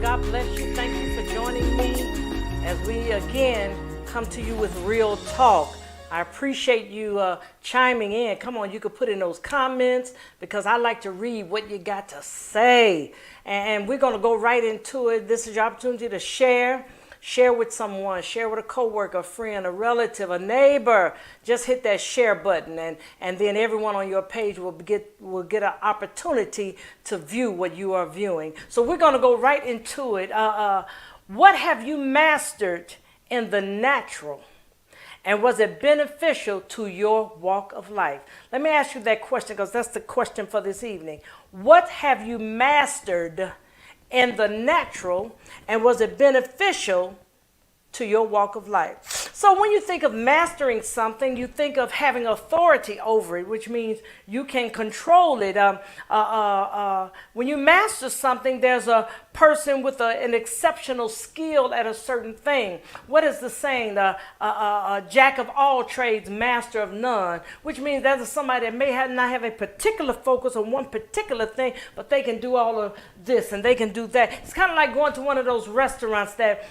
God bless you. Thank you for joining me as we again come to you with real talk. I appreciate you chiming in. Come on, you could put in those comments because I like to read what you got to say. And we're going to go right into it. This is your opportunity to share. Share with someone, share with a coworker, a friend, a relative, a neighbor. Just hit that share button and then everyone on your page will get an opportunity to view what you are viewing. So we're going to go right into it. What have you mastered in the natural? And was it beneficial to your walk of life? Let me ask you that question because that's the question for this evening. What have you mastered in the natural, and was it beneficial to your walk of life? So when you think of mastering something, you think of having authority over it, which means you can control it. When you master something, there's a person with an exceptional skill at a certain thing. What is the saying? Jack of all trades, master of none, which means there's somebody that may not have a particular focus on one particular thing, but they can do all of this and they can do that. It's kind of like going to one of those restaurants that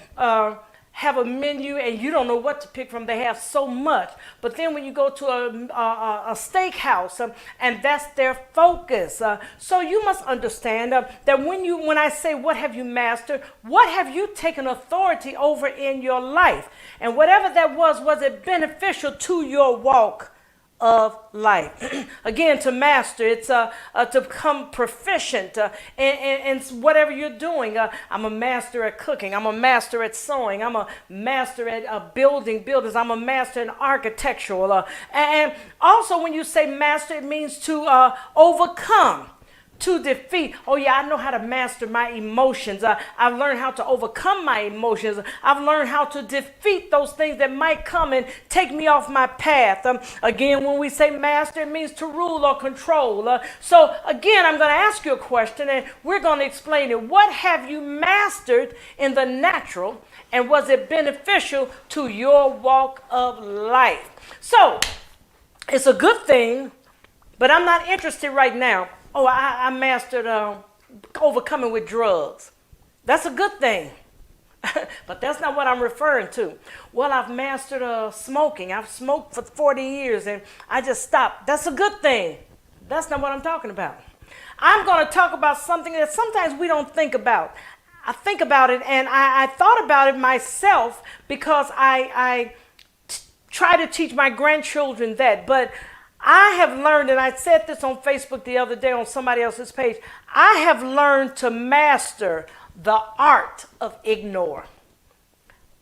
have a menu and you don't know what to pick from. They have so much. But then when you go to a steakhouse and that's their focus. So you must understand that when I say what have you mastered, what have you taken authority over in your life? And whatever that was it beneficial to your walk of life? Again, to master, it's to become proficient in whatever you're doing. I'm a master at cooking. I'm a master at sewing. I'm a master at building buildings. I'm a master in architectural. And also when you say master, it means to overcome. To defeat. Oh yeah, I know how to master my emotions. I've learned how to overcome my emotions. I've learned how to defeat those things that might come and take me off my path. Again, when we say master, it means to rule or control. So again, I'm going to ask you a question and we're going to explain it. What have you mastered in the natural, and was it beneficial to your walk of life? So it's a good thing, but I'm not interested right now. Oh, I mastered overcoming with drugs. That's a good thing. But that's not what I'm referring to. Well, I've mastered smoking. I've smoked for 40 years and I just stopped. That's a good thing. That's not what I'm talking about. I'm going to talk about something that sometimes we don't think about. I think about it and I thought about it myself because I try to teach my grandchildren that. But I have learned, and I said this on Facebook the other day on somebody else's page, I have learned to master the art of ignore.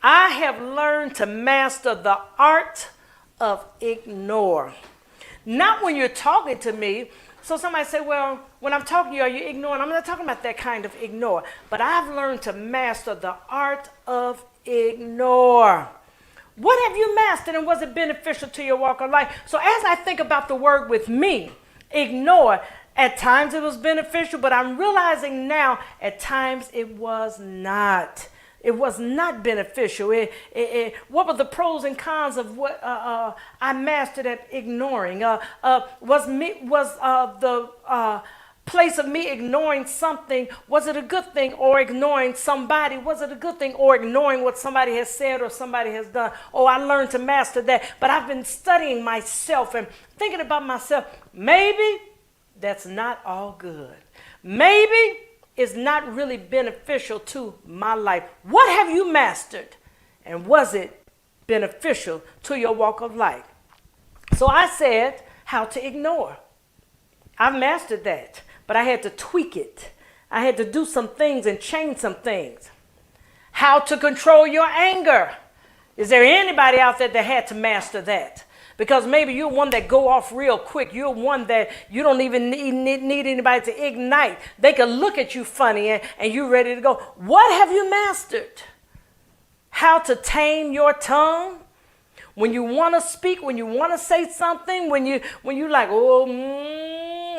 I have learned to master the art of ignore. Not when you're talking to me. So somebody say, well, when I'm talking to you, are you ignoring? I'm not talking about that kind of ignore. But I've learned to master the art of ignore. What have you mastered, and was it beneficial to your walk of life? So as I think about the word with me, ignore, at times it was beneficial, but I'm realizing now at times it was not. It was not beneficial. What were the pros and cons of what I mastered at ignoring? Was the place of me ignoring something, was it a good thing? Or ignoring somebody, was it a good thing? Or ignoring what somebody has said or somebody has done? Oh, I learned to master that. But I've been studying myself and thinking about myself. Maybe that's not all good. Maybe it's not really beneficial to my life. What have you mastered? And was it beneficial to your walk of life? So I said how to ignore. I've mastered that, but I had to tweak it. I had to do some things and change some things. How to control your anger. Is there anybody out there that had to master that? Because maybe you're one that go off real quick. You're one that you don't even need anybody to ignite. They can look at you funny and you're ready to go. What have you mastered? How to tame your tongue. When you want to speak, when you want to say something, when you like, oh,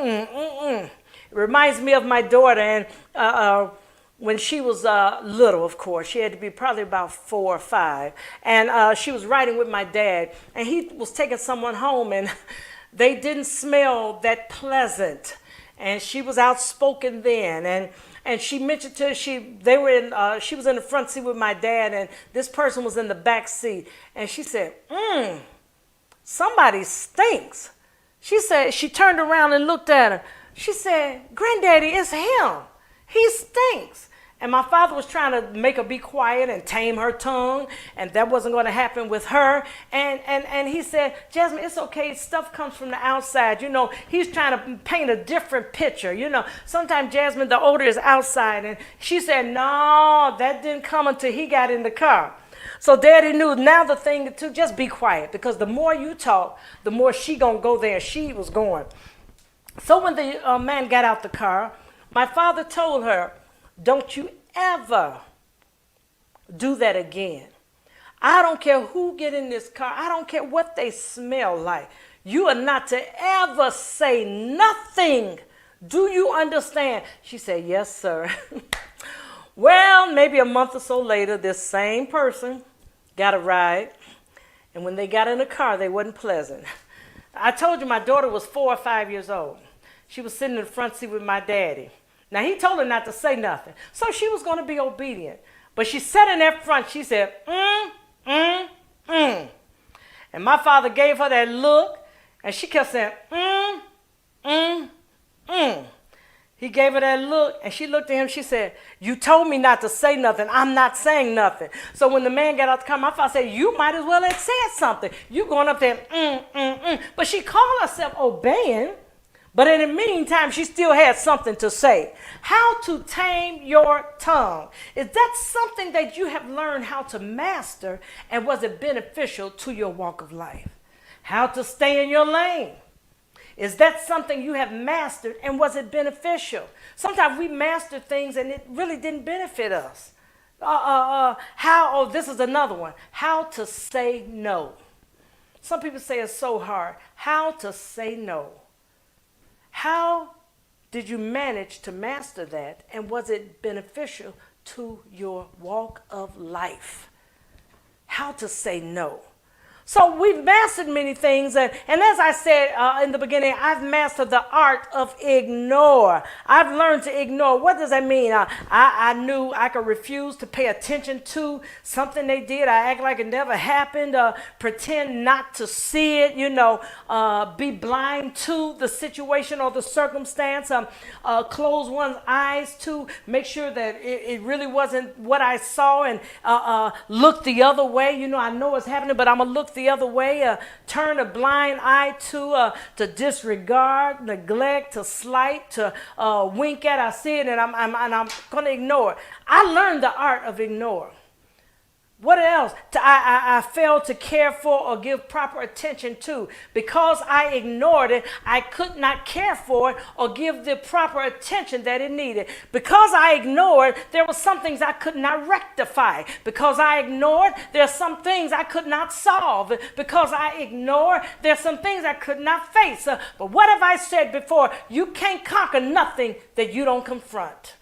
It reminds me of my daughter, and when she was little, of course, she had to be probably about 4 or 5, and she was riding with my dad, and he was taking someone home, and they didn't smell that pleasant, and she was outspoken then, and she mentioned to she was in the front seat with my dad, and this person was in the back seat, and she said, somebody stinks. She said, she turned around and looked at her. She said, Granddaddy, it's him. He stinks. And my father was trying to make her be quiet and tame her tongue, and that wasn't going to happen with her. And he said, Jasmine, it's okay. Stuff comes from the outside. You know, he's trying to paint a different picture. You know, sometimes Jasmine, the odor is outside. And she said, no, that didn't come until he got in the car. So Daddy knew now the thing to just be quiet, because the more you talk, the more she going to go there. She was going. So when the man got out the car, my father told her, don't you ever do that again. I don't care who get in this car. I don't care what they smell like. You are not to ever say nothing. Do you understand? She said, yes, sir. Well, maybe a month or so later, this same person got a ride. And when they got in the car, they wasn't pleasant. I told you my daughter was 4 or 5 years old. She was sitting in the front seat with my daddy. Now, he told her not to say nothing. So she was going to be obedient. But she sat in that front. She said, And my father gave her that look. And she kept saying, He gave her that look. And she looked at him. She said, you told me not to say nothing. I'm not saying nothing. So when the man got out the car, my father said, you might as well have said something. You going up there, But she called herself obeying. But in the meantime, she still had something to say. How to tame your tongue. Is that something that you have learned how to master, and was it beneficial to your walk of life? How to stay in your lane. Is that something you have mastered, and was it beneficial? Sometimes we master things and it really didn't benefit us. This is another one. How to say no. Some people say it's so hard. How to say no. How did you manage to master that, and was it beneficial to your walk of life? How to say no. So we've mastered many things, and as I said in the beginning, I've mastered the art of ignore. I've learned to ignore. What does that mean? I knew I could refuse to pay attention to something they did. I act like it never happened, pretend not to see it, be blind to the situation or the circumstance, close one's eyes to make sure that it really wasn't what I saw, and look the other way. I know it's happening, but I'm going to look the other way, turn a blind eye to disregard, neglect, to slight, to wink at. I see it, and I'm going to ignore it. I learned the art of ignore. What else? I failed to care for or give proper attention to. Because I ignored it, I could not care for it or give the proper attention that it needed. Because I ignored, there were some things I could not rectify. Because I ignored, there are some things I could not solve. Because I ignored, there are some things I could not face. But what have I said before? You can't conquer nothing that you don't confront.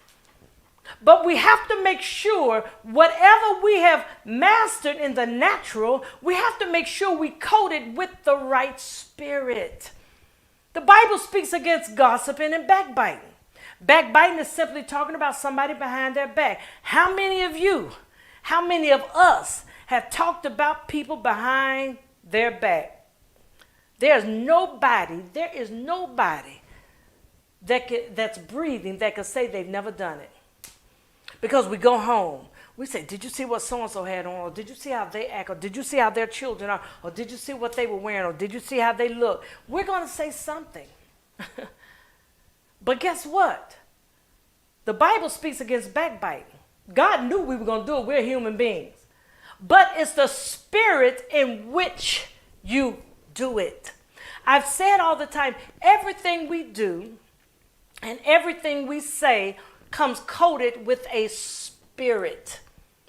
But we have to make sure whatever we have mastered in the natural, we have to make sure we coat it with the right spirit. The Bible speaks against gossiping and backbiting. Backbiting is simply talking about somebody behind their back. How many of you, how many of us have talked about people behind their back? There is nobody that's breathing that could say they've never done it. Because we go home, we say, did you see what so-and-so had on? Or did you see how they act? Or did you see how their children are? Or did you see what they were wearing? Or did you see how they look? We're going to say something. But guess what? The Bible speaks against backbiting. God knew we were going to do it. We're human beings. But it's the spirit in which you do it. I've said all the time, everything we do and everything we say comes coated with a spirit.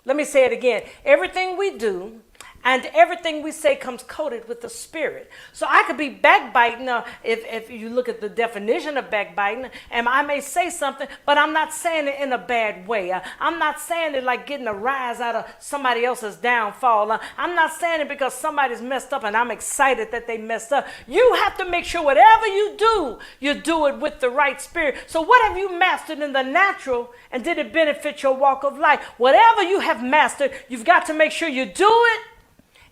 Let me say it again. Everything we do and everything we say comes coated with the spirit. So I could be backbiting if you look at the definition of backbiting, and I may say something, but I'm not saying it in a bad way. I'm not saying it like getting a rise out of somebody else's downfall. I'm not saying it because somebody's messed up and I'm excited that they messed up. You have to make sure whatever you do it with the right spirit. So what have you mastered in the natural, and did it benefit your walk of life? Whatever you have mastered, you've got to make sure you do it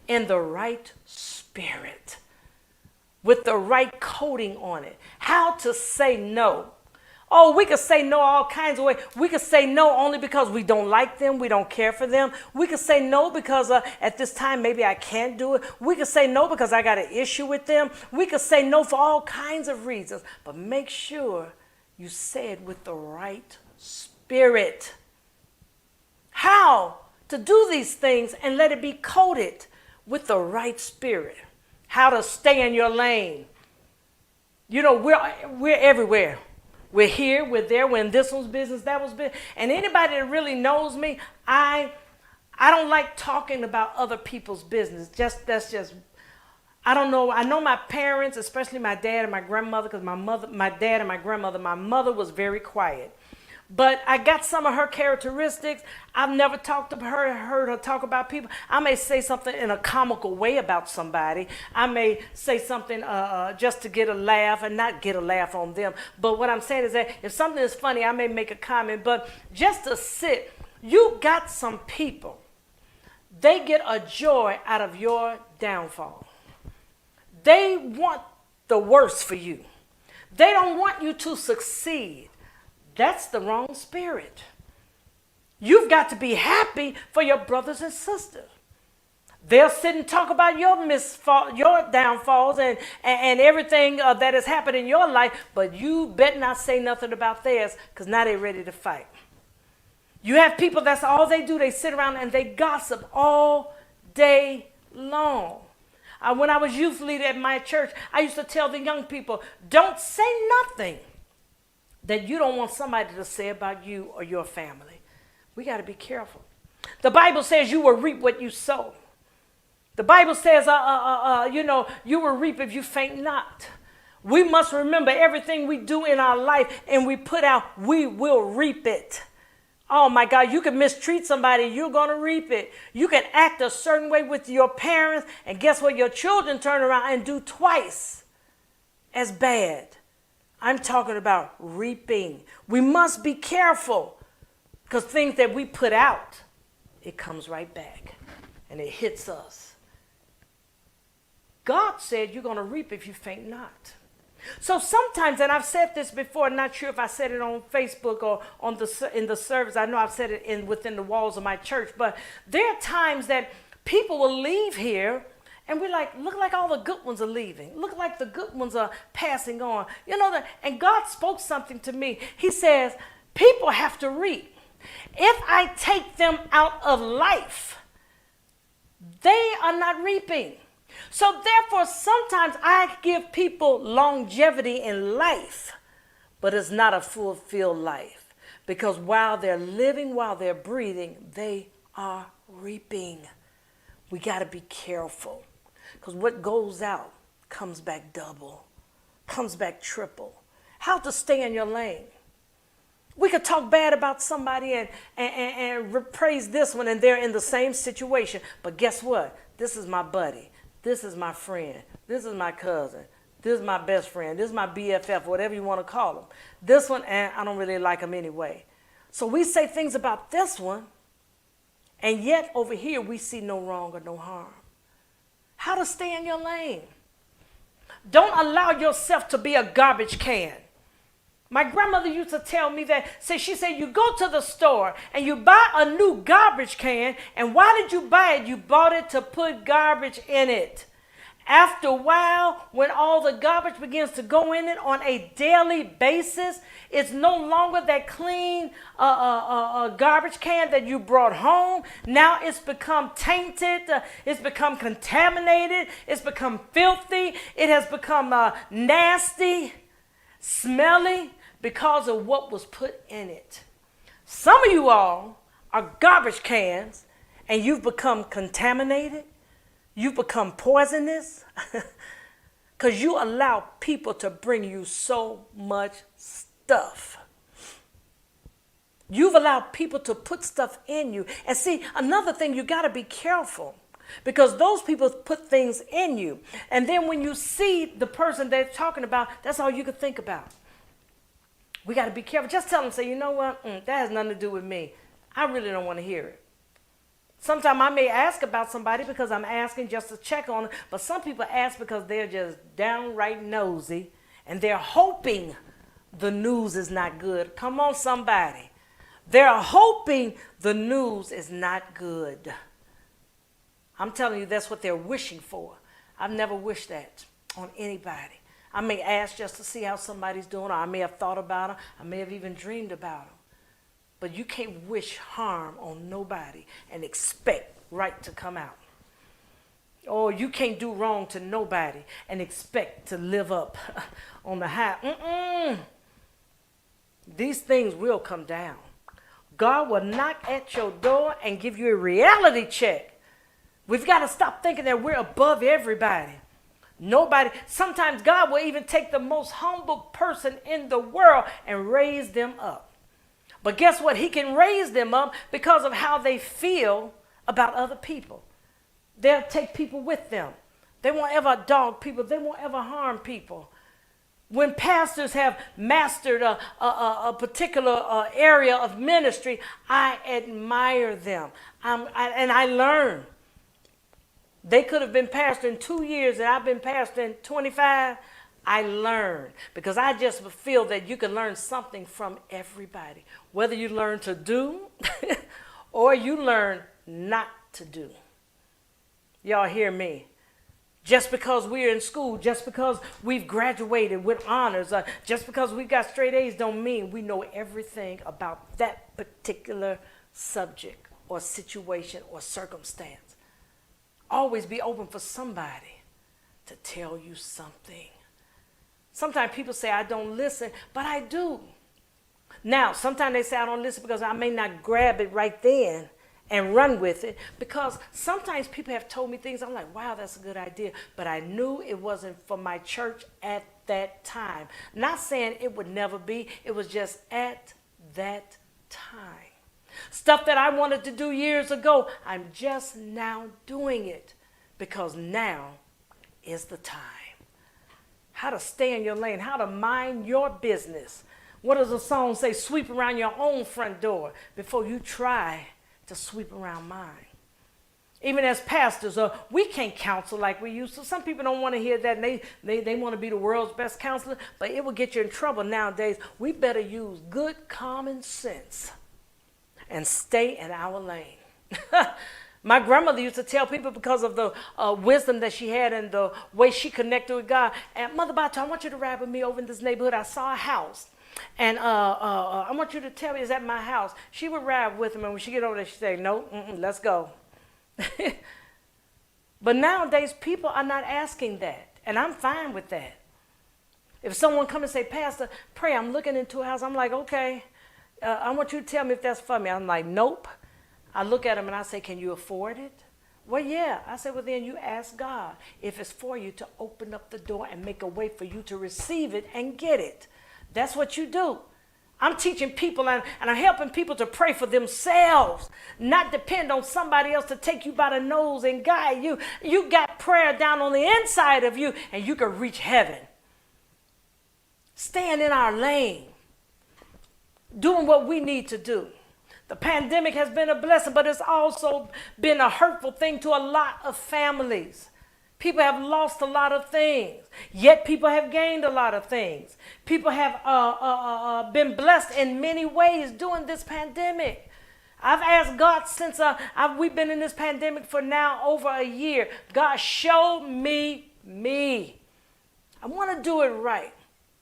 in the right spirit, with the right coating on it. How to say no. Oh, we could say no all kinds of ways. We could say no only because we don't like them, we don't care for them. We could say no because at this time maybe I can't do it. We could say no because I got an issue with them. We could say no for all kinds of reasons. But make sure you say it with the right spirit. How to do these things and let it be coated with the right spirit. How to stay in your lane. You know, we're everywhere. We're here, we're there, we're in this one's business, that one's business. And anybody that really knows me, I don't like talking about other people's business. I don't know. I know my parents, especially my dad and my grandmother, because my dad and my grandmother, my mother was very quiet. But I got some of her characteristics. I've never heard her talk about people. I may say something in a comical way about somebody. I may say something just to get a laugh and not get a laugh on them. But what I'm saying is that if something is funny, I may make a comment. But just to sit, you got some people, they get a joy out of your downfall. They want the worst for you. They don't want you to succeed. That's the wrong spirit. You've got to be happy for your brothers and sisters. They'll sit and talk about your downfalls and everything that has happened in your life, but you better not say nothing about theirs, because now they're ready to fight. You have people, that's all they do. They sit around and they gossip all day long. When I was youth leader at my church, I used to tell the young people, don't say nothing that you don't want somebody to say about you or your family. We got to be careful. The Bible says you will reap what you sow. The Bible says, you will reap if you faint not. We must remember everything we do in our life and we put out, we will reap it. Oh my God, you can mistreat somebody, you're going to reap it. You can act a certain way with your parents, and guess what? Your children turn around and do twice as bad. I'm talking about reaping. We must be careful, because things that we put out, it comes right back and it hits us. God said you're going to reap if you faint not. So sometimes, and I've said this before, not sure if I said it on Facebook or in the service. I know I've said it within the walls of my church, but there are times that people will leave here and we're like, look like all the good ones are leaving. Look like the good ones are passing on. And God spoke something to me. He says, people have to reap. If I take them out of life, they are not reaping. So therefore, sometimes I give people longevity in life, but it's not a fulfilled life. Because while they're living, while they're breathing, they are reaping. We got to be careful. Because what goes out comes back double, comes back triple. How to stay in your lane. We could talk bad about somebody and praise this one, and they're in the same situation. But guess what? This is my buddy. This is my friend. This is my cousin. This is my best friend. This is my BFF, whatever you want to call them. This one, and I don't really like him anyway. So we say things about this one, and yet over here we see no wrong or no harm. How to stay in your lane. Don't allow yourself to be a garbage can. My grandmother used to tell me that, she said, you go to the store and you buy a new garbage can, and why did you buy it? You bought it to put garbage in it. After a while, when all the garbage begins to go in it on a daily basis, it's no longer that clean garbage can that you brought home. Now it's become tainted. It's become contaminated. It's become filthy. It has become nasty, smelly, because of what was put in it. Some of you all are garbage cans, and you've become contaminated. You've become poisonous because you allow people to bring you so much stuff. You've allowed people to put stuff in you. And see, another thing, you got to be careful, because those people put things in you. And then when you see the person they're talking about, that's all you can think about. We got to be careful. Just tell them, say, you know what? That has nothing to do with me. I really don't want to hear it. Sometimes I may ask about somebody because I'm asking just to check on them, but some people ask because they're just downright nosy and they're hoping the news is not good. Come on, somebody. They're hoping the news is not good. I'm telling you, that's what they're wishing for. I've never wished that on anybody. I may ask just to see how somebody's doing, or I may have thought about them. I may have even dreamed about them. But you can't wish harm on nobody and expect right to come out. Or you can't do wrong to nobody and expect to live up on the high. These things will come down. God will knock at your door and give you a reality check. We've got to stop thinking that we're above everybody. Nobody. Sometimes God will even take the most humble person in the world and raise them up. But guess what? He can raise them up because of how they feel about other people. They'll take people with them. They won't ever dog people. They won't ever harm people. When pastors have mastered a particular area of ministry, I admire them. And I learn. They could have been pastoring 2 years and I've been pastoring 25. I learn because I just feel that you can learn something from everybody. Whether you learn to do or you learn not to do. Y'all hear me? Just because we're in school, just because we've graduated with honors, just because we've got straight A's don't mean we know everything about that particular subject or situation or circumstance. Always be open for somebody to tell you something. Sometimes people say, I don't listen, but I do. Now, sometimes they say I don't listen because I may not grab it right then and run with it. Because sometimes people have told me things, I'm like, wow, that's a good idea. But I knew it wasn't for my church at that time. Not saying it would never be. It was just at that time. Stuff that I wanted to do years ago, I'm just now doing it because now is the time. How to stay in your lane, how to mind your business. What does the song say? Sweep around your own front door before you try to sweep around mine. Even as pastors, we can't counsel like we used to. Some people don't want to hear that, and they want to be the world's best counselor, but it will get you in trouble nowadays. We better use good common sense and stay in our lane. My grandmother used to tell people because of the wisdom that she had and the way she connected with God. And Mother Bata, I want you to ride with me over in this neighborhood. I saw a house. And I want you to tell me, is that my house? She would ride with him. And when she get over there, she'd say, no, let's go. But nowadays, people are not asking that, and I'm fine with that. If someone come and say, Pastor, pray, I'm looking into a house, I'm like, okay, I want you to tell me if that's for me. I'm like, nope. I look at them and I say, can you afford it? Well, yeah. I said, well, then you ask God if it's for you to open up the door and make a way for you to receive it and get it. That's what you do. I'm teaching people and I'm helping people to pray for themselves, not depend on somebody else to take you by the nose and guide you. You got prayer down on the inside of you and you can reach heaven. Staying in our lane, doing what we need to do. The pandemic has been a blessing, but it's also been a hurtful thing to a lot of families. People have lost a lot of things, yet people have gained a lot of things. People have been blessed in many ways during this pandemic. I've asked God since we've been in this pandemic for now over a year. God, show me. I want to do it right.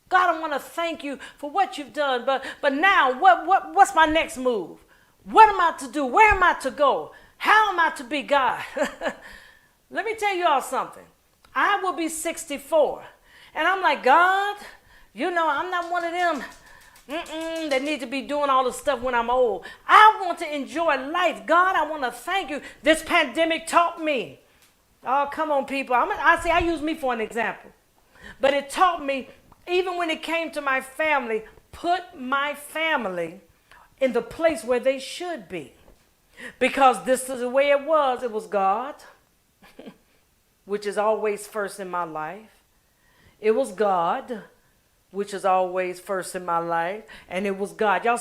God, I want to thank you for what you've done, but now what's my next move? What am I to do? Where am I to go? How am I to be God? Let me tell you all something. I will be 64. And I'm like, God, I'm not one of them that need to be doing all the stuff when I'm old. I want to enjoy life. God, I want to thank you. This pandemic taught me. Oh, come on, people. I use me for an example. But it taught me, even when it came to my family, put my family in the place where they should be. Because this is the way it was. It was God, which is always first in my life. It was God, which is always first in my life. And it was God. Y'all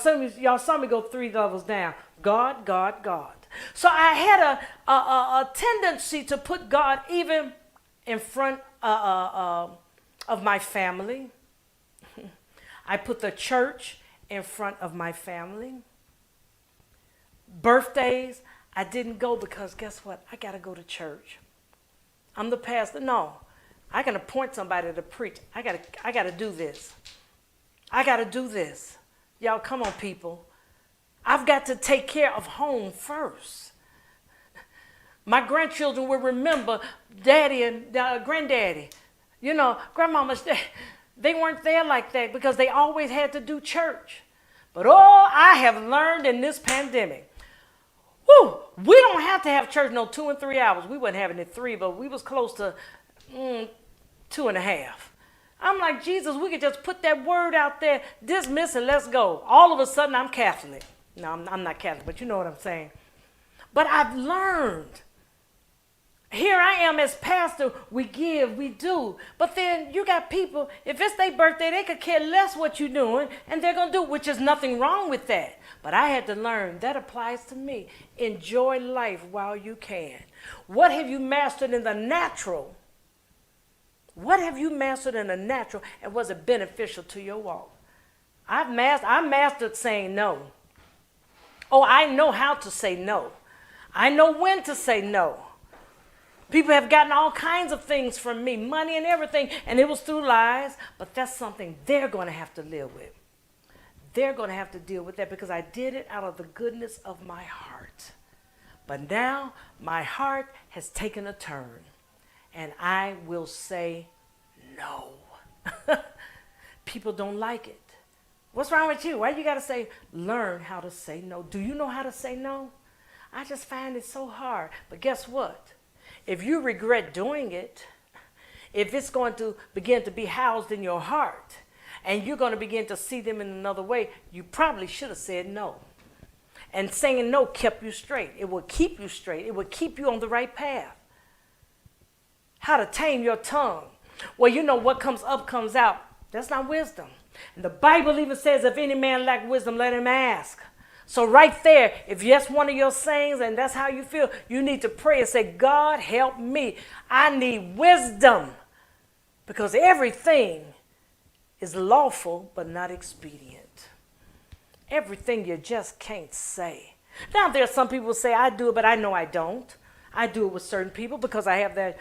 saw me go 3 levels down. God, God, God. So I had a tendency to put God even in front of my family. I put the church in front of my family. Birthdays, I didn't go because guess what? I got to go to church. I'm the pastor. No, I can appoint somebody to preach. I got to do this. I got to do this. Y'all, come on, people. I've got to take care of home first. My grandchildren will remember daddy and granddaddy. Grandmama, they weren't there like that because they always had to do church. But I have learned in this pandemic, we don't have to have church 2 and 3 hours. We wasn't having it 3, but we was close to 2.5. I'm like, Jesus, we could just put that word out there, dismiss and let's go. All of a sudden, I'm Catholic. No, I'm not Catholic, but you know what I'm saying. But I've learned. Here I am as pastor, we give, we do. But then you got people, if it's their birthday, they could care less what you're doing, and they're going to do it, which is nothing wrong with that. But I had to learn, that applies to me. Enjoy life while you can. What have you mastered in the natural? What have you mastered in the natural, and was it beneficial to your walk? I mastered saying no. Oh, I know how to say no. I know when to say no. People have gotten all kinds of things from me, money and everything, and it was through lies, but that's something they're going to have to live with. They're going to have to deal with that because I did it out of the goodness of my heart. But now my heart has taken a turn, and I will say no. People don't like it. What's wrong with you? Why you got to say, learn how to say no? Do you know how to say no? I just find it so hard. But guess what? If you regret doing it, if it's going to begin to be housed in your heart, and you're going to begin to see them in another way, you probably should have said no. And saying no kept you straight. It will keep you straight. It will keep you on the right path. How to tame your tongue. Well, what comes up comes out. That's not wisdom. And the Bible even says, if any man lack wisdom, let him ask. So right there, if that's one of your sayings and that's how you feel, you need to pray and say, God, help me. I need wisdom. Because everything is lawful but not expedient. Everything you just can't say. Now, there are some people who say, I do it, but I know I don't. I do it with certain people because I have that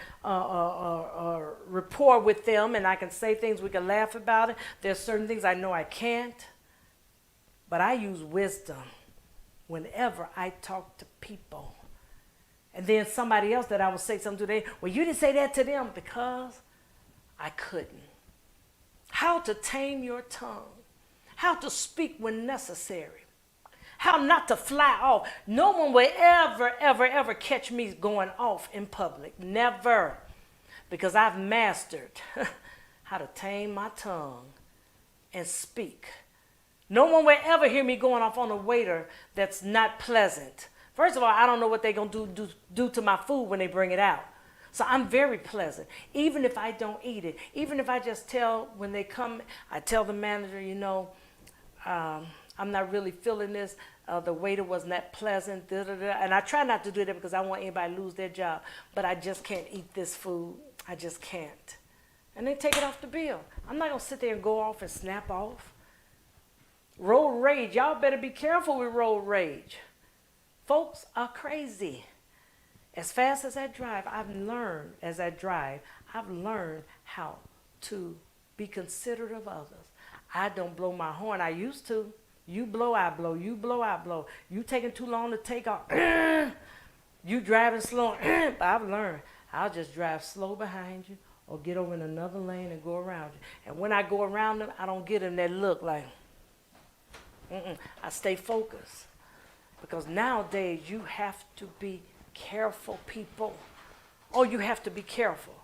rapport with them, and I can say things, we can laugh about it. There's certain things I know I can't. But I use wisdom whenever I talk to people. And then somebody else that I would say something to, well, you didn't say that to them because I couldn't. How to tame your tongue. How to speak when necessary. How not to fly off. No one will ever, ever, ever catch me going off in public. Never. Because I've mastered how to tame my tongue and speak. No one will ever hear me going off on a waiter that's not pleasant. First of all, I don't know what they're going to do to my food when they bring it out. So I'm very pleasant, even if I don't eat it. Even if I just tell, when they come, I tell the manager, you know, I'm not really feeling this. The waiter wasn't that pleasant. Da, da, da. And I try not to do that because I don't want anybody to lose their job. But I just can't eat this food. I just can't. And they take it off the bill. I'm not going to sit there and go off and snap off. Road rage. Y'all better be careful with road rage. Folks are crazy. As fast as I drive, I've learned how to be considerate of others. I don't blow my horn. I used to. You blow, I blow. You blow, I blow. You taking too long to take off. You driving slow. But I've learned I'll just drive slow behind you or get over in another lane and go around you. And when I go around them, I don't get them that look like, I stay focused. Because nowadays you have to be careful, people. Oh, you have to be careful.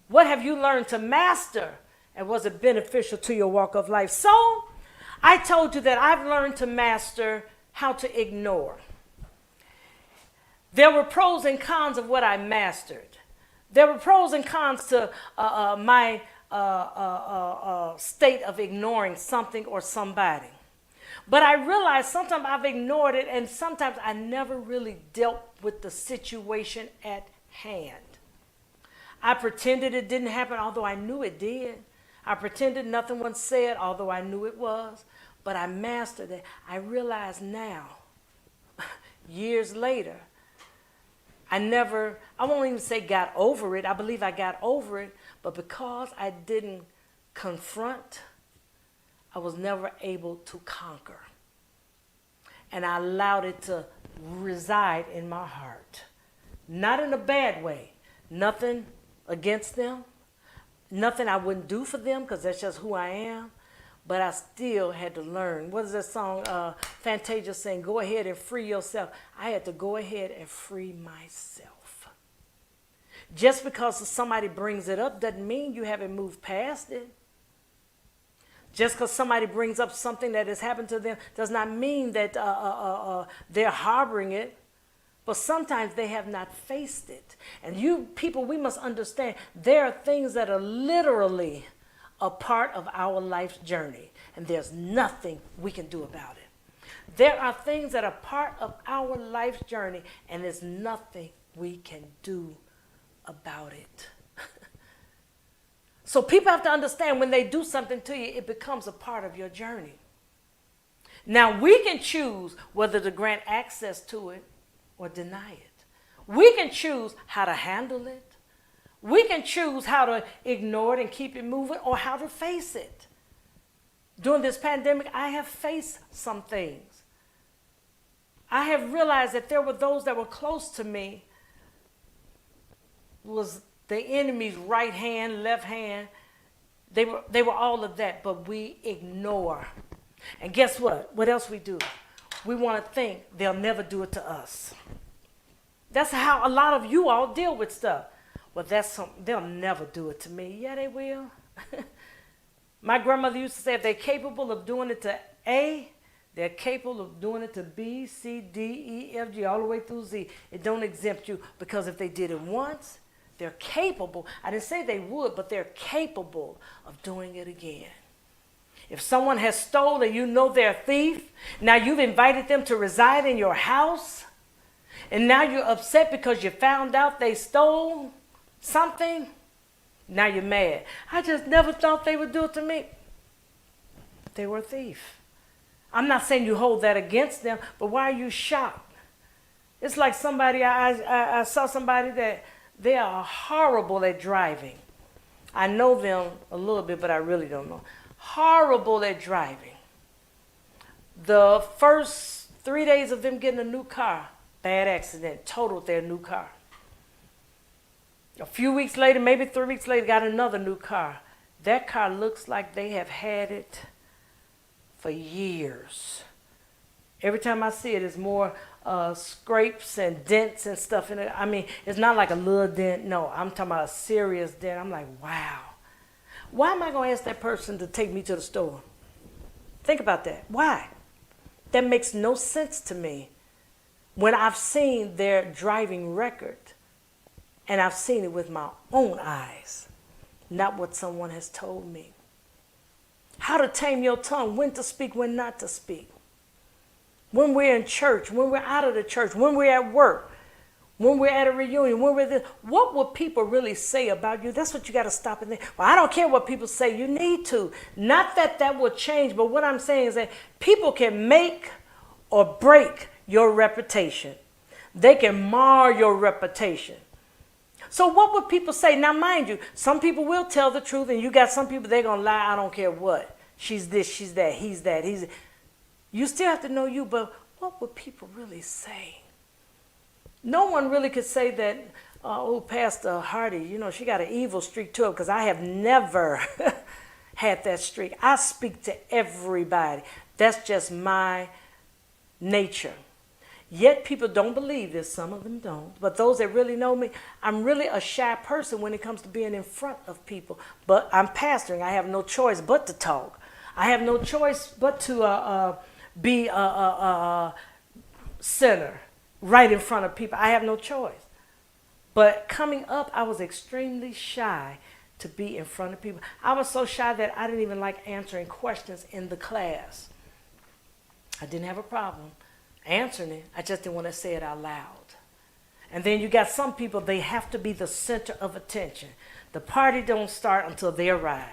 What have you learned to master? And was it beneficial to your walk of life? So, I told you that I've learned to master how to ignore. There were pros and cons of what I mastered. There were pros and cons to my state of ignoring something or somebody. But I realized sometimes I've ignored it, and sometimes I never really dealt with the situation at hand. I pretended it didn't happen, although I knew it did. I pretended nothing was said, although I knew it was. But I mastered it. I realize now, years later, I won't even say got over it. I believe I got over it. But because I didn't confront, I was never able to conquer. And I allowed it to reside in my heart. Not in a bad way. Nothing against them. Nothing I wouldn't do for them, because that's just who I am. But I still had to learn. What is that song Fantasia saying? Go ahead and free yourself. I had to go ahead and free myself. Just because somebody brings it up doesn't mean you haven't moved past it. Just because somebody brings up something that has happened to them does not mean that they're harboring it. But sometimes they have not faced it. And you people, we must understand there are things that are literally a part of our life's journey. And there's nothing we can do about it. There are things that are part of our life's journey, and there's nothing we can do about it. So people have to understand when they do something to you, it becomes a part of your journey. Now we can choose whether to grant access to it or deny it. We can choose how to handle it. We can choose how to ignore it and keep it moving, or how to face it. During this pandemic, I have faced some things. I have realized that there were those that were close to me, was the enemy's right hand, left hand. They were all of that, but we ignore. And guess what? What else we do? We want to think they'll never do it to us. That's how a lot of you all deal with stuff. Well, they'll never do it to me. Yeah, they will. My grandmother used to say if they're capable of doing it to A, they're capable of doing it to B, C, D, E, F, G, all the way through Z. It don't exempt you, because if they did it once, they're capable. I didn't say they would, but they're capable of doing it again. If someone has stolen, you know they're a thief. Now you've invited them to reside in your house, and now you're upset because you found out they stole something. Now you're mad. I just never thought they would do it to me. They were a thief. I'm not saying you hold that against them, but why are you shocked? It's like somebody, I saw somebody that they are horrible at driving. I know them a little bit, but I really don't know. Horrible at driving. The first 3 days of them getting a new car, Bad accident, totaled their new car. A few weeks later, maybe 3 weeks later, got another new car. That car looks like they have had it for years. Every time I see it, it's more scrapes and dents and stuff in it. I mean, it's not like a little dent. No, I'm talking about a serious dent. I'm like, wow. Why am I going to ask that person to take me to the store? Think about that. Why? That makes no sense to me when I've seen their driving record and I've seen it with my own eyes, not what someone has told me. How to tame your tongue, when to speak, when not to speak. When we're in church, when we're out of the church, when we're at work, when we're at a reunion, when we're there, what will people really say about you? That's what you got to stop and think. Well, I don't care what people say. You need to. Not that that will change, but what I'm saying is that people can make or break your reputation. They can mar your reputation. So what would people say? Now, mind you, some people will tell the truth, and you got some people, they're going to lie. I don't care what. She's this, she's that, he's that, he's. You still have to know you, but what would people really say? No one really could say that, Pastor Hardy, you know, she got an evil streak to her, because I have never had that streak. I speak to everybody. That's just my nature. Yet people don't believe this. Some of them don't. But those that really know me, I'm really a shy person when it comes to being in front of people. But I'm pastoring. I have no choice but to talk. I have no choice but to be a sinner right in front of people. I have no choice. But coming up, I was extremely shy to be in front of people. I was so shy that I didn't even like answering questions in the class. I didn't have a problem answering it. I just didn't want to say it out loud. And then you got some people, they have to be the center of attention. The party don't start until they arrive.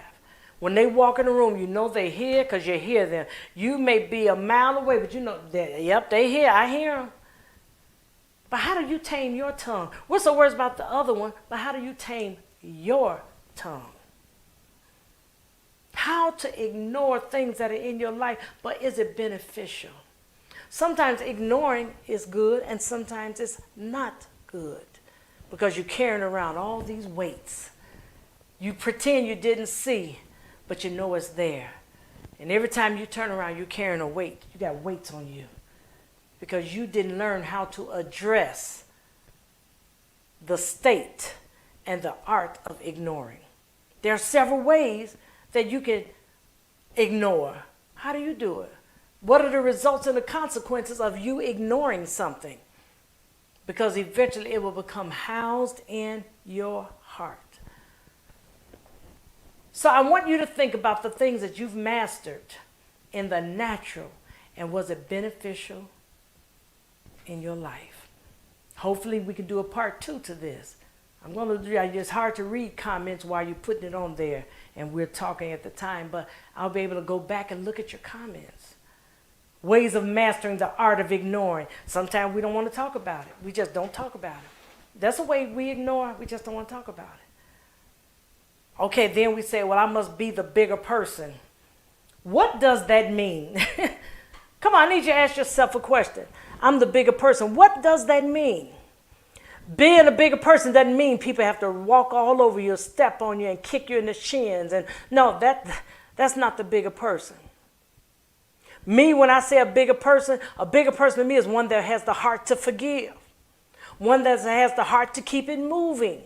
When they walk in the room, you know they're here because you hear them. You may be a mile away, but you know, yep, they here. I hear them. But how do you tame your tongue? We're so worried about the other one, but how do you tame your tongue? How to ignore things that are in your life, but is it beneficial? Sometimes ignoring is good, and sometimes it's not good because you're carrying around all these weights. You pretend you didn't see, but you know it's there. And every time you turn around, you're carrying a weight. You got weights on you because you didn't learn how to address the state and the art of ignoring. There are several ways that you can ignore. How do you do it? What are the results and the consequences of you ignoring something? Because eventually it will become housed in your heart. So I want you to think about the things that you've mastered in the natural, and was it beneficial in your life? Hopefully we can do a part 2 to this. I'm going to do it. It's hard to read comments while you're putting it on there and we're talking at the time, but I'll be able to go back and look at your comments. Ways of mastering the art of ignoring. Sometimes we don't want to talk about it. We just don't talk about it. That's a way we ignore. We just don't want to talk about it. Okay, then we say, well, I must be the bigger person. What does that mean? Come on, I need you to ask yourself a question. I'm the bigger person. What does that mean? Being a bigger person doesn't mean people have to walk all over you, step on you, and kick you in the shins. And no, that's not the bigger person. Me, when I say a bigger person to me is one that has the heart to forgive. One that has the heart to keep it moving.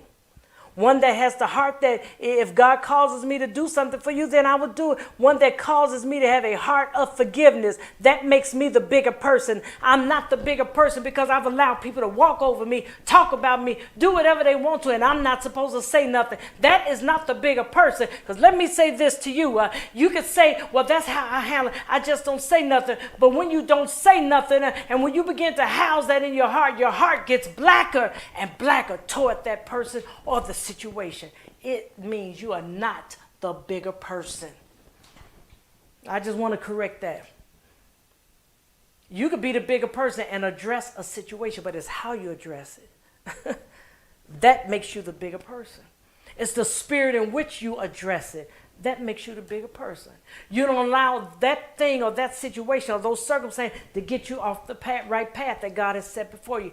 One that has the heart that if God causes me to do something for you, then I will do it. One that causes me to have a heart of forgiveness. That makes me the bigger person. I'm not the bigger person because I've allowed people to walk over me, talk about me, do whatever they want to, and I'm not supposed to say nothing. That is not the bigger person. Because let me say this to you. You could say, well, that's how I handle it. I just don't say nothing. But when you don't say nothing, and when you begin to house that in your heart gets blacker and blacker toward that person or the situation. It means you are not the bigger person. I just want to correct that. You could be the bigger person and address a situation, but it's how you address it. That makes you the bigger person. It's the spirit in which you address it That makes you the bigger person. You don't allow that thing or that situation or those circumstances to get you off the right path that God has set before you.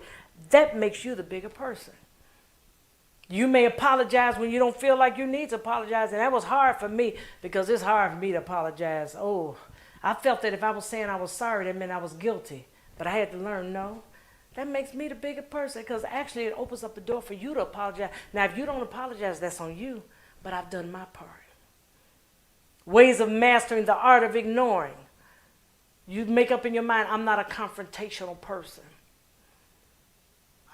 That makes you the bigger person. You may apologize when you don't feel like you need to apologize. And that was hard for me because it's hard for me to apologize. Oh, I felt that if I was saying I was sorry, that meant I was guilty. But I had to learn, no, that makes me the bigger person because actually it opens up the door for you to apologize. Now, if you don't apologize, that's on you. But I've done my part. Ways of mastering the art of ignoring. You make up in your mind, I'm not a confrontational person.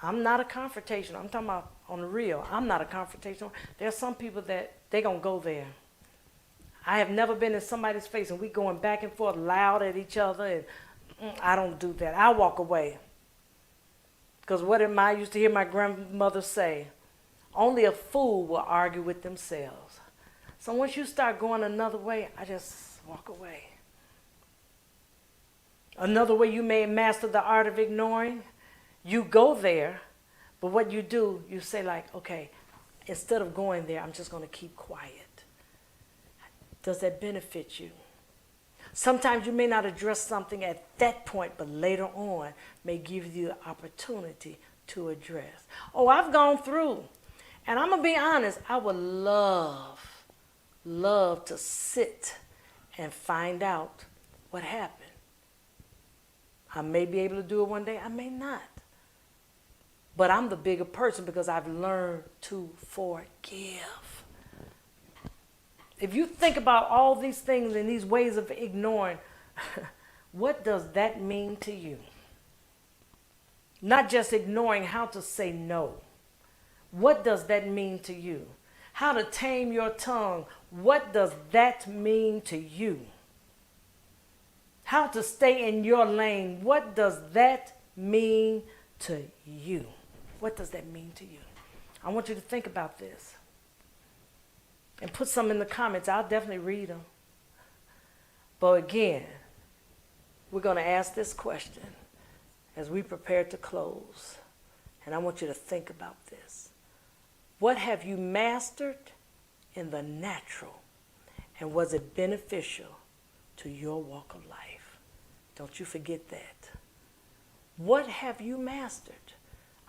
I'm not a confrontational. I'm talking about on the real. I'm not a confrontational. There's some people that they're going to go there. I have never been in somebody's face and we going back and forth loud at each other. And I don't do that. I walk away. Because what I used to hear my grandmother say, only a fool will argue with themselves. So once you start going another way, I just walk away. Another way you may master the art of ignoring, you go there, but what you do, you say like, okay, instead of going there, I'm just going to keep quiet. Does that benefit you? Sometimes you may not address something at that point, but later on may give you the opportunity to address. Oh, I've gone through, and I'm going to be honest, I would love to sit and find out what happened. I may be able to do it one day, I may not. But I'm the bigger person because I've learned to forgive. If you think about all these things and these ways of ignoring, what does that mean to you? Not just ignoring how to say no. What does that mean to you? How to tame your tongue. What does that mean to you? How to stay in your lane. What does that mean to you? What does that mean to you? I want you to think about this. And put some in the comments. I'll definitely read them. But again, we're going to ask this question as we prepare to close. And I want you to think about this. What have you mastered in the natural? And was it beneficial to your walk of life? Don't you forget that. What have you mastered?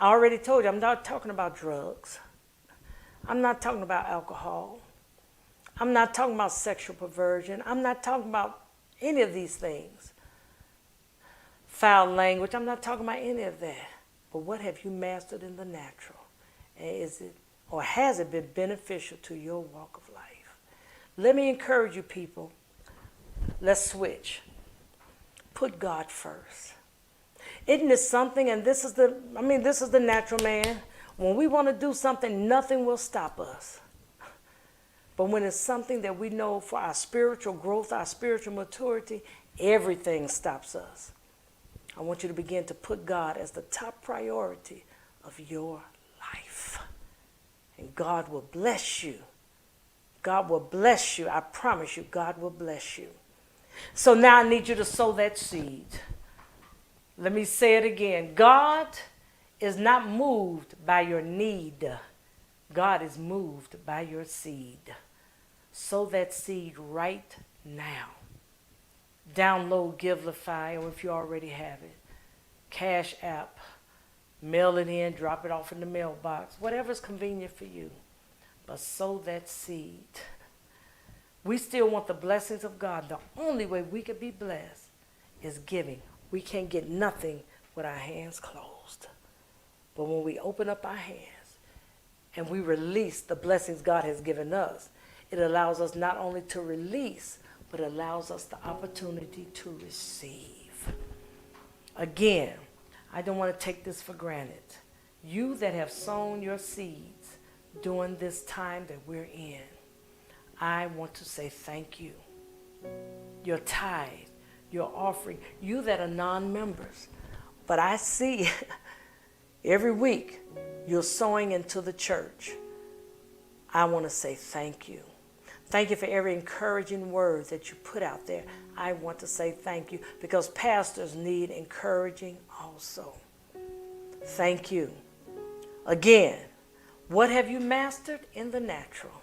I already told you, I'm not talking about drugs. I'm not talking about alcohol. I'm not talking about sexual perversion. I'm not talking about any of these things. Foul language. I'm not talking about any of that. But what have you mastered in the natural? And is it, or has it been beneficial to your walk of life? Let me encourage you people. Let's switch. Put God first. Isn't this something? And this is the natural man. When we want to do something, nothing will stop us. But when it's something that we know for our spiritual growth, our spiritual maturity, everything stops us. I want you to begin to put God as the top priority of your life. And God will bless you. God will bless you. I promise you, God will bless you. So now I need you to sow that seed. Let me say it again. God is not moved by your need. God is moved by your seed. Sow that seed right now. Download Givelify, or if you already have it, Cash App, mail it in, drop it off in the mailbox, whatever's convenient for you. But sow that seed. We still want the blessings of God. The only way we could be blessed is giving. We can't get nothing with our hands closed. But when we open up our hands and we release the blessings God has given us, it allows us not only to release, but allows us the opportunity to receive. Again, I don't want to take this for granted. You that have sown your seeds during this time that we're in, I want to say thank you. Your tithe, your offering, you that are non-members. But I see every week you're sowing into the church. I want to say thank you. Thank you for every encouraging word that you put out there. I want to say thank you because pastors need encouraging also. Thank you. Again, what have you mastered in the natural?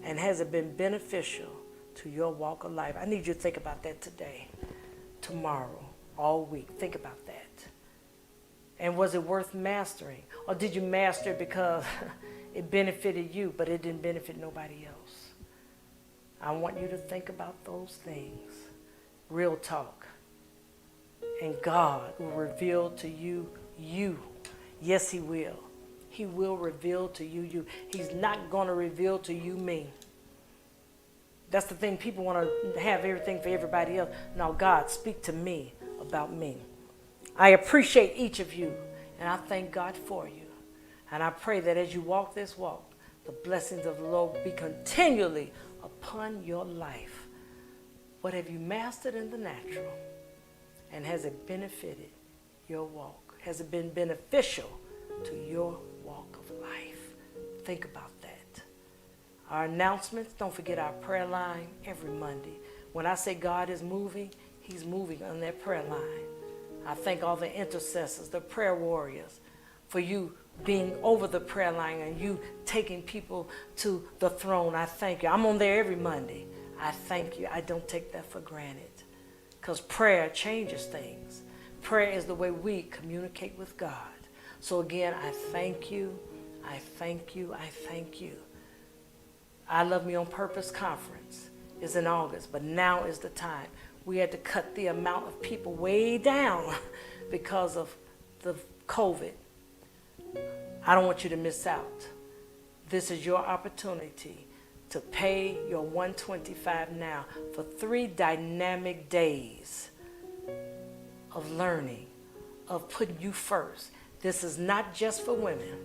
And has it been beneficial to your walk of life? I need you to think about that today, tomorrow, all week. Think about that. And was it worth mastering? Or did you master it because it benefited you, but it didn't benefit nobody else? I want you to think about those things. Real talk. And God will reveal to you, you. Yes, he will. He will reveal to you, you. He's not going to reveal to you, me. That's the thing. People want to have everything for everybody else. No, God, speak to me about me. I appreciate each of you, and I thank God for you. And I pray that as you walk this walk, the blessings of the Lord be continually upon your life. What have you mastered in the natural? And has it benefited your walk? Has it been beneficial to your walk of life? Think about that. Our announcements, don't forget our prayer line every Monday. When I say God is moving, he's moving on that prayer line. I thank all the intercessors, the prayer warriors, for you being over the prayer line and you taking people to the throne. I thank you. I'm on there every Monday. I thank you. I don't take that for granted, because prayer changes things. Prayer is the way we communicate with God. So again, I thank you. I thank you. I thank you. I Love Me on Purpose conference is in August, but now is the time. We had to cut the amount of people way down because of the COVID. I don't want you to miss out. This is your opportunity to pay your $125 now for 3 dynamic days of learning, of putting you first. This is not just for women.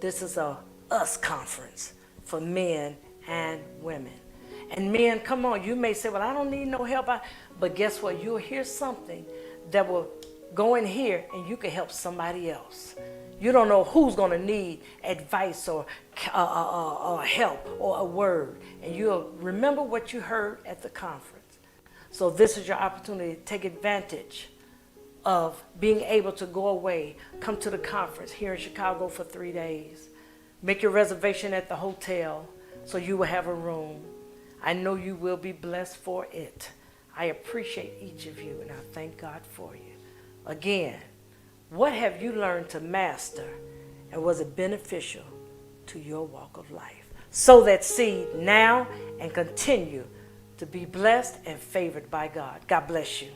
This is a us conference for men and women. And men, come on, you may say, well, I don't need no help. But guess what? You'll hear something that will go in here and you can help somebody else. You don't know who's going to need advice or help or a word. And you'll remember what you heard at the conference. So this is your opportunity to take advantage of being able to go away, come to the conference here in Chicago for 3 days. Make your reservation at the hotel so you will have a room. I know you will be blessed for it. I appreciate each of you, and I thank God for you. Again, what have you learned to master, and was it beneficial to your walk of life? Sow that seed now and continue to be blessed and favored by God. God bless you.